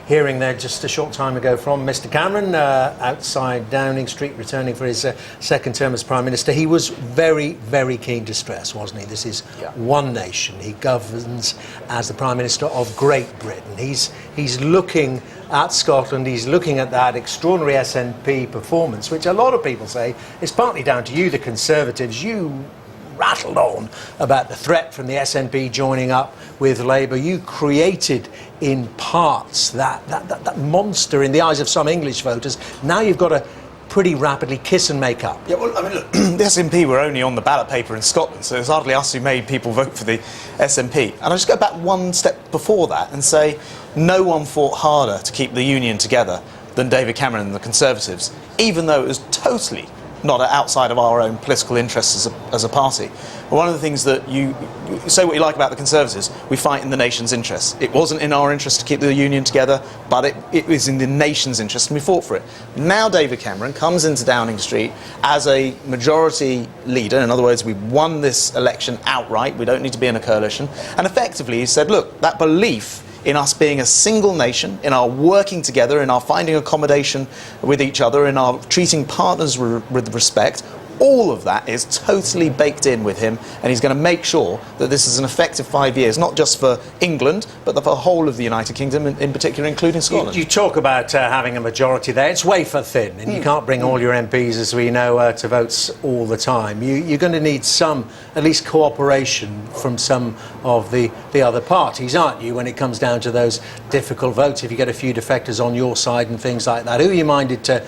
hearing there just a short time ago from Mr. Cameron outside Downing Street, returning for his second term as Prime Minister. He was very, very keen to stress, wasn't he? This is one nation. He governs as the Prime Minister of Great Britain. He's looking at Scotland, he's looking at that extraordinary SNP performance, which a lot of people say is partly down to you, the Conservatives. You rattled on about the threat from the SNP joining up with Labour. You created in parts that monster in the eyes of some English voters. Now you've got to pretty rapidly kiss and make up. Yeah, well, I mean, look, the SNP were only on the ballot paper in Scotland, so it's hardly us who made people vote for the SNP. And I'll just go back one step before that and say no one fought harder to keep the union together than David Cameron and the Conservatives, even though it was totally not outside of our own political interests as a party. But one of the things that you say what you like about the Conservatives, we fight in the nation's interests. It wasn't in our interest to keep the union together, but it was in the nation's interest, and we fought for it. Now David Cameron comes into Downing Street as a majority leader. In other words, we won this election outright. We don't need to be in a coalition. And effectively he said, look, that belief in us being a single nation, in our working together, in our finding accommodation with each other, in our treating partners with respect, all of that is totally baked in with him, and he's going to make sure that this is an effective 5 years, not just for England, but for the whole of the United Kingdom, in particular, including Scotland. You talk about having a majority there. It's wafer thin, and you can't bring all your MPs, as we know, to votes all the time. You're going to need some, at least, cooperation from some of the other parties, aren't you, when it comes down to those difficult votes? If you get a few defectors on your side and things like that, who are you minded to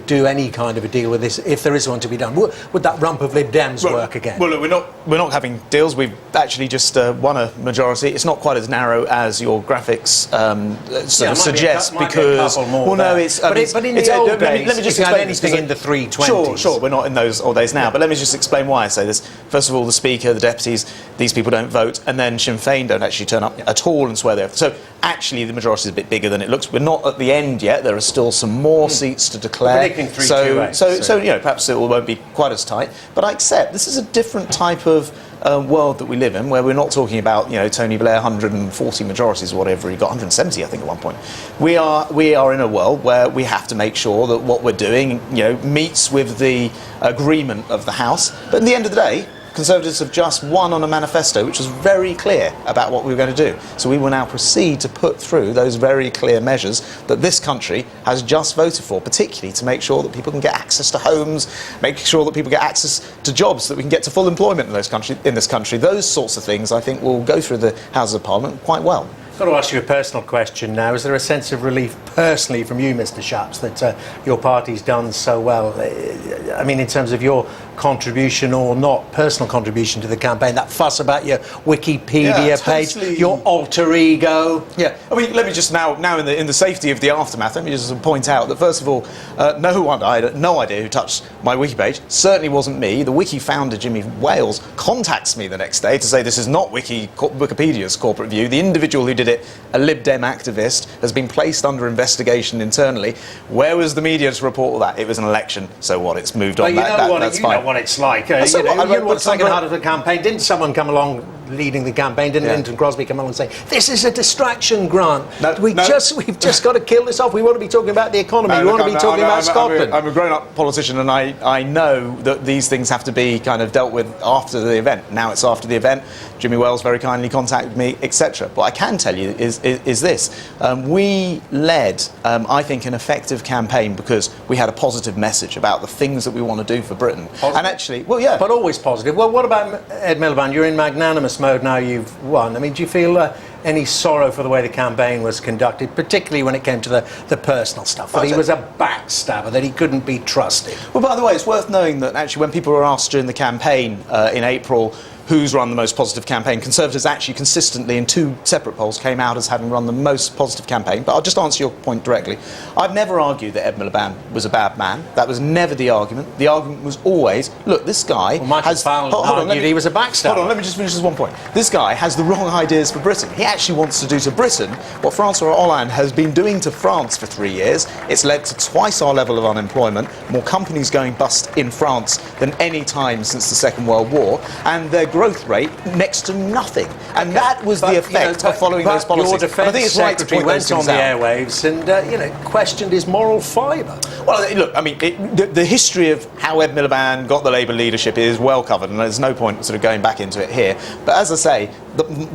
do any kind of a deal with this, if there is one to be done? Would that rump of Lib Dems work again? Well, look, we're not having deals. We've actually just won a majority. It's not quite as narrow as your graphics sort of suggest, because but in the old days, let me just explain anything in the 320s. Sure, we're not in those old days now. But let me just explain why I say this. First of all, the Speaker, the deputies, these people don't vote, and then Sinn Féin don't actually turn up at all and swear they have. So actually, the majority is a bit bigger than it looks. We're not at the end yet. There are still some more seats to declare. So you know, perhaps it won't be quite as tight, but I accept this is a different type of world that we live in, where we're not talking about, you know, Tony Blair 140 majorities or whatever he got, 170 I think at one point. We are in a world where we have to make sure that what we're doing, you know, meets with the agreement of the House. But at the end of the day, Conservatives have just won on a manifesto which was very clear about what we were going to do. So we will now proceed to put through those very clear measures that this country has just voted for, particularly to make sure that people can get access to homes, make sure that people get access to jobs, so that we can get to full employment in this country. Those sorts of things, I think, will go through the Houses of Parliament quite well. I've got to ask you a personal question now. Is there a sense of relief personally from you, Mr. Shapps, that your party's done so well? I mean, in terms of your contribution or not personal contribution to the campaign, that fuss about your Wikipedia page, your alter ego. Yeah, I mean, let me just now in the safety of the aftermath, let me just point out that first of all, I had no idea who touched my wiki page. Certainly wasn't me. The wiki founder, Jimmy Wales, contacts me the next day to say this is not Wikipedia's corporate view. The individual who did it, a Lib Dem activist, has been placed under investigation internally. Where was the media to report all that? It was an election, so what? It's moved on. That's fine. What it's like. You know what's like out of the campaign. Didn't someone come along leading the campaign? Didn't Linton Crosby come along and say, this is a distraction, Grant? We've just got to kill this off. We want to be talking about the economy. We want to be talking about Scotland. I'm a grown-up politician, and I know that these things have to be kind of dealt with after the event. Now it's after the event. Jimmy Wales very kindly contacted me, etc. What I can tell you is this. We led, I think, an effective campaign because we had a positive message about the things that we want to do for Britain. Positive. And actually, well, yeah. But always positive. Well, what about Ed Miliband? You're in magnanimous mode now, you've won. I mean, do you feel any sorrow for the way the campaign was conducted, particularly when it came to the personal stuff, that he was a backstabber, that he couldn't be trusted? Well, by the way, it's worth knowing that actually when people were asked during the campaign in April who's run the most positive campaign, Conservatives actually consistently in two separate polls came out as having run the most positive campaign. But I'll just answer your point directly. I've never argued that Ed Miliband was a bad man. That was never the argument. The argument was always, look, this guy has... Hold on, he was a backstabber. Hold on, let me just finish this one point. This guy has the wrong ideas for Britain. He actually wants to do to Britain what François Hollande has been doing to France for 3 years. It's led to twice our level of unemployment, more companies going bust in France than any time since the Second World War, and their growth rate next to nothing. And that was the effect of following those policies. Your defence I think it's right to secretary point those went on things the out. airwaves and questioned his moral fibre. Well, look, I mean, the history of how Ed Miliband got the Labour leadership is well covered, and there's no point sort of going back into it here. But as I say,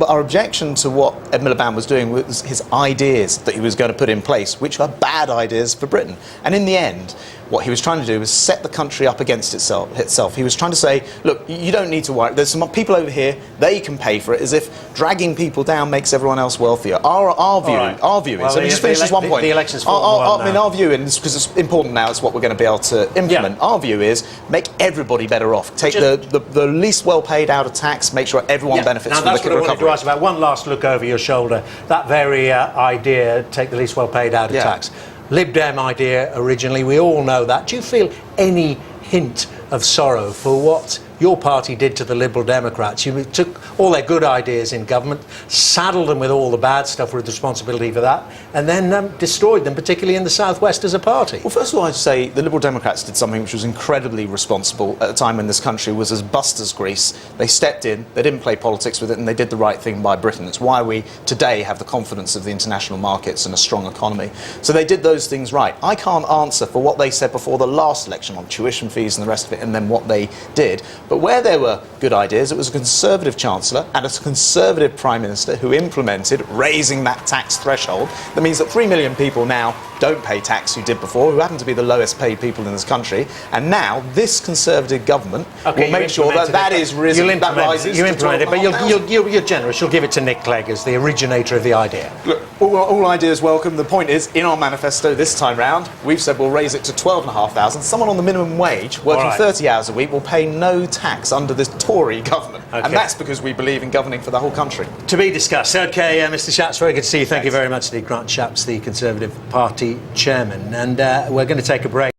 our objection to what Ed Miliband was doing was his ideas that he was going to put in place, which are bad ideas for Britain. And in the end, what he was trying to do was set the country up against itself. He was trying to say, look, you don't need to worry. There's some people over here, they can pay for it, as if dragging people down makes everyone else wealthier. Our view is, let me just finish this one point. The election's fought well now. Our view, and because it's important now, it's what we're going to be able to implement. Our view is make everybody better off. Take the least well paid out of tax, make sure everyone benefits from the recovery. That's what I wanted to ask about. One last look over your shoulder. That very idea, take the least well paid out of tax. Lib Dem idea originally, we all know that. Do you feel any hint of sorrow for what your party did to the Liberal Democrats? You took all their good ideas in government, saddled them with all the bad stuff with responsibility for that, and then destroyed them, particularly in the Southwest as a party. Well, first of all, I'd say the Liberal Democrats did something which was incredibly responsible at a time when this country was as bust as Greece. They stepped in, they didn't play politics with it, and they did the right thing by Britain. It's why we today have the confidence of the international markets and a strong economy. So they did those things right. I can't answer for what they said before the last election on tuition fees and the rest of it, and then what they did. But where there were good ideas, it was a Conservative Chancellor and a Conservative Prime Minister who implemented raising that tax threshold. That means that 3 million people now don't pay tax who did before, who happen to be the lowest paid people in this country. And now this Conservative government will make sure that that is risen. That rises. You implement it, but you're generous. You'll give it to Nick Clegg as the originator of the idea. Look, all ideas welcome. The point is, in our manifesto this time round, we've said we'll raise it to 12,500. Someone on the minimum wage working 30 hours a week will pay no tax under this Tory government. And that's because we believe in governing for the whole country. To be discussed. OK, Mr Shapps, very good to see you. Thank you very much indeed. Grant Shapps, the Conservative Party chairman. And we're going to take a break.